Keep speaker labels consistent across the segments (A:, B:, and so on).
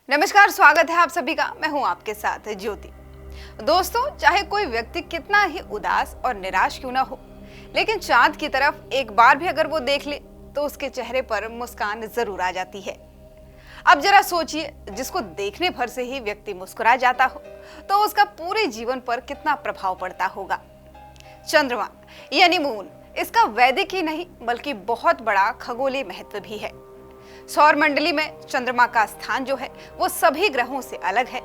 A: नमस्कार, स्वागत है आप सभी का। मैं हूं आपके साथ ज्योति। दोस्तों, चाहे कोई व्यक्ति कितना ही उदास और निराश क्यों ना हो, लेकिन चांद की तरफ एक बार भी अगर वो देख ले तो उसके चेहरे पर मुस्कान जरूर आ जाती है। अब जरा सोचिए, जिसको देखने भर से ही व्यक्ति मुस्कुरा जाता हो तो उसका पूरे जीवन पर कितना प्रभाव पड़ता होगा। चंद्रमा यानी मून, इसका वैदिक ही नहीं बल्कि बहुत बड़ा खगोलीय महत्व भी है। सौर मंडली में चंद्रमा का स्थान जो है वो सभी ग्रहों से अलग है।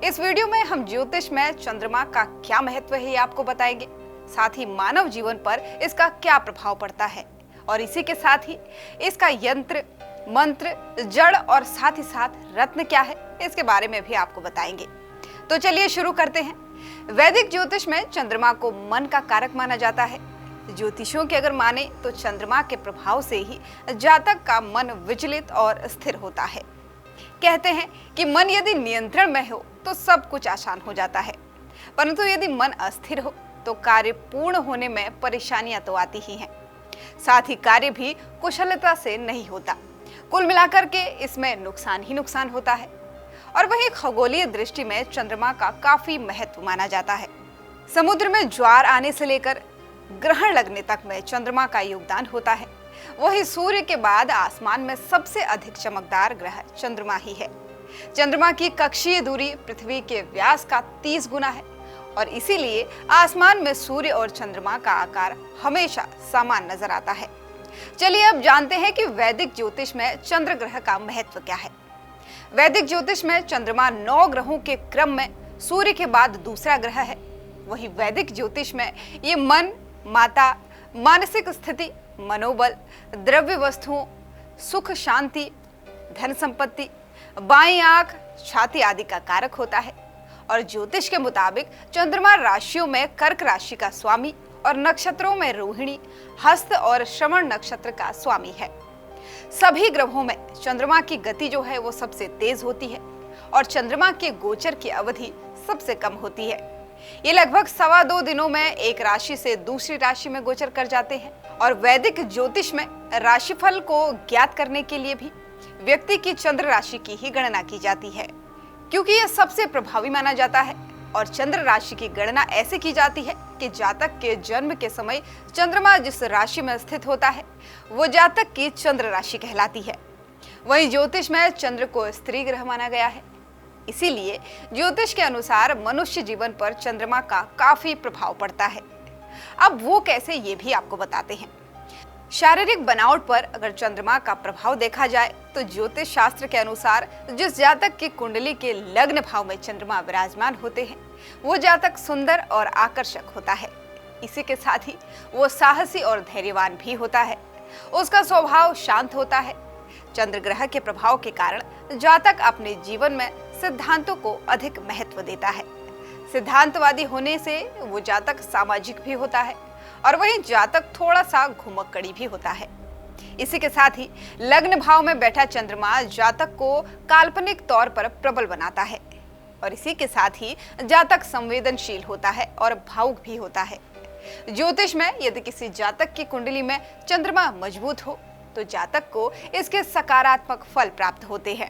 A: इस वीडियो में हम ज्योतिष में चंद्रमा का क्या महत्व है ये आपको बताएंगे, साथ ही मानव जीवन पर इसका क्या प्रभाव पड़ता है और इसी के साथ ही इसका यंत्र, मंत्र, जड़ और साथ ही साथ रत्न क्या है इसके बारे में भी आपको बताएंगे। तो चलिए शुरू करते हैं। वैदिक ज्योतिष में चंद्रमा को मन का कारक माना जाता है। ज्योतिषियों के अगर माने तो चंद्रमा के प्रभाव से ही जातक का मन विचलित और स्थिर होता है। कहते हैं कि मन यदि नियंत्रण में हो तो सब कुछ आसान हो जाता है, परंतु यदि मन अस्थिर हो तो कार्य पूर्ण होने में परेशानियां तो आती ही हैं। साथ ही कार्य भी कुशलता से नहीं होता। कुल मिलाकर के इसमें नुकसान ही नुकसान होता है। और वहीं खगोलीय दृष्टि में चंद्रमा का काफी महत्व माना जाता है। समुद्र में ज्वार आने से लेकर ग्रहण लगने तक में चंद्रमा का योगदान होता है। वही सूर्य के बाद आसमान में सबसे अधिक चमकदार ग्रह चंद्रमा ही है। चंद्रमा की कक्षीय दूरी पृथ्वी के व्यास का 30 गुना है और इसीलिए आसमान में सूर्य और चंद्रमा का आकार हमेशा समान नजर आता है। चलिए अब जानते हैं कि वैदिक ज्योतिष में चंद्र ग्रह का महत्व क्या है। वैदिक ज्योतिष में चंद्रमा 9 ग्रहों के क्रम में सूर्य के बाद दूसरा ग्रह है। वही वैदिक ज्योतिष में ये मन, माता, मानसिक स्थिति, मनोबल, द्रव्य वस्तुओं, सुख शांति, धन संपत्ति, बाईं आंख, छाती आदि का कारक होता है। और ज्योतिष के मुताबिक चंद्रमा राशियों में कर्क राशि का स्वामी और नक्षत्रों में रोहिणी, हस्त और श्रवण नक्षत्र का स्वामी है। सभी ग्रहों में चंद्रमा की गति जो है वो सबसे तेज होती है और चंद्रमा के गोचर की अवधि सबसे कम होती है। ये लगभग 2.25 दिनों में एक राशि से दूसरी राशि में गोचर कर जाते हैं। और वैदिक ज्योतिष में राशिफल को ज्ञात करने के लिए भी व्यक्ति की चंद्र राशि की ही गणना की जाती है, क्योंकि यह सबसे प्रभावी माना जाता है। और चंद्र राशि की गणना ऐसे की जाती है कि जातक के जन्म के समय चंद्रमा जिस राशि में स्थित होता है वो जातक की चंद्र राशि कहलाती है। वहीं ज्योतिष में चंद्र को स्त्री ग्रह माना गया है। इसीलिए ज्योतिष के अनुसार मनुष्य जीवन पर चंद्रमा का काफी प्रभाव पड़ता है। अब वो कैसे, ये भी आपको बताते हैं। शारीरिक बनावट पर अगर चंद्रमा का प्रभाव देखा जाए तो ज्योतिष शास्त्र के अनुसार जिस जातक की कुंडली के लग्न भाव में चंद्रमा विराजमान होते हैं वो जातक सुंदर और आकर्षक होता है। इसी के साथ ही वो साहसी और धैर्यवान भी होता है। उसका स्वभाव शांत होता है। चंद्र ग्रह के प्रभाव के कारण जातक अपने जीवन में सिद्धांतों को अधिक महत्व देता है। सिद्धांतवादी होने से वो जातक सामाजिक भी होता है और वहीं जातक थोड़ा सा घुमक्कड़ी भी होता है। इसी के साथ ही लग्न भाव में बैठा चंद्रमा जातक को काल्पनिक तौर पर प्रबल बनाता है और इसी के साथ ही जातक संवेदनशील होता है और भावुक भी होता है। ज्योतिष में यदि किसी जातक की कुंडली में चंद्रमा मजबूत हो तो जातक को इसके सकारात्मक फल प्राप्त होते हैं।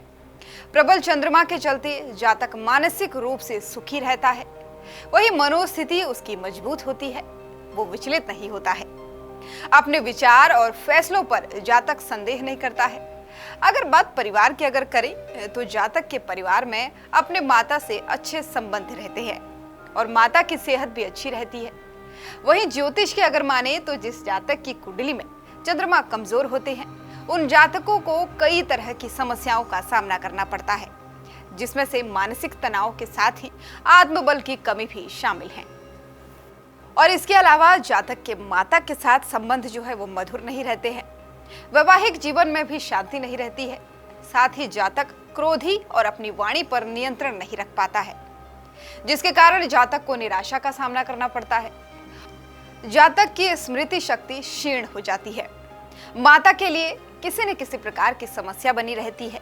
A: प्रबल चंद्रमा के चलते जातक मानसिक रूप से सुखी रहता है। वही मनोस्थिति उसकी मजबूत होती है, वो विचलित नहीं होता है। अपने विचार और फैसलों पर जातक संदेह नहीं करता है। अगर बात परिवार की अगर करें तो जातक के परिवार में अपने माता से अच्छे संबंध रहते हैं और माता की सेहत भी अच्छी रहती है। वहीं ज्योतिष के अगर माने तो जिस जातक की कुंडली में चंद्रमा कमजोर होते हैं उन जातकों को कई तरह की समस्याओं का सामना करना पड़ता है, जिसमें से मानसिक तनाव के साथ ही आत्मबल की कमी भी शामिल है। और इसके अलावा जातक के माता के साथ संबंध जो है वो मधुर नहीं रहते हैं। वैवाहिक जीवन में भी शांति नहीं रहती है। साथ ही जातक क्रोधी और अपनी वाणी पर नियंत्रण नहीं रख पाता है, जिसके कारण जातक को निराशा का सामना करना पड़ता है। जातक की स्मृति शक्ति क्षीण हो जाती है। माता के लिए किसी न किसी प्रकार की समस्या बनी रहती है।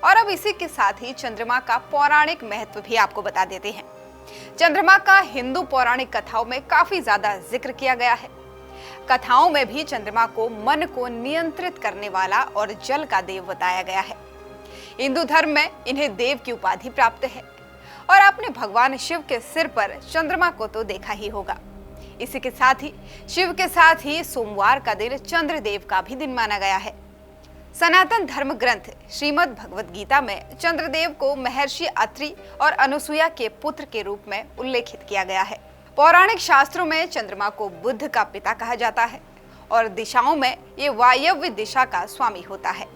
A: और अब इसी के साथ ही चंद्रमा का पौराणिक महत्व भी आपको बता देते हैं। चंद्रमा का हिंदू पौराणिक कथाओं में काफी ज्यादा जिक्र किया गया है। कथाओं में भी चंद्रमा को मन को नियंत्रित करने वाला और जल का देव बताया गया है। हिंदू धर्म में इन्हें देव की उपाधि प्राप्त है। और आपने भगवान शिव के सिर पर चंद्रमा को तो देखा ही होगा। इसी के साथ ही शिव के साथ ही सोमवार का दिन चंद्रदेव का भी दिन माना गया है। सनातन धर्म ग्रंथ श्रीमद् भगवत गीता में चंद्रदेव को महर्षि अत्रि और अनुसुईया के पुत्र के रूप में उल्लेखित किया गया है। पौराणिक शास्त्रों में चंद्रमा को बुद्ध का पिता कहा जाता है और दिशाओं में ये वायव्य दिशा का स्वामी होता है।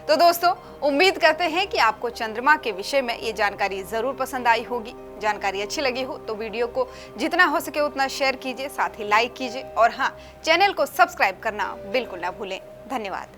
A: तो दोस्तों, उम्मीद करते हैं कि आपको चंद्रमा के विषय में ये जानकारी जरूर पसंद आई होगी। जानकारी अच्छी लगी हो तो वीडियो को जितना हो सके उतना शेयर कीजिए, साथ ही लाइक कीजिए और हाँ, चैनल को सब्सक्राइब करना बिल्कुल ना भूलें। धन्यवाद।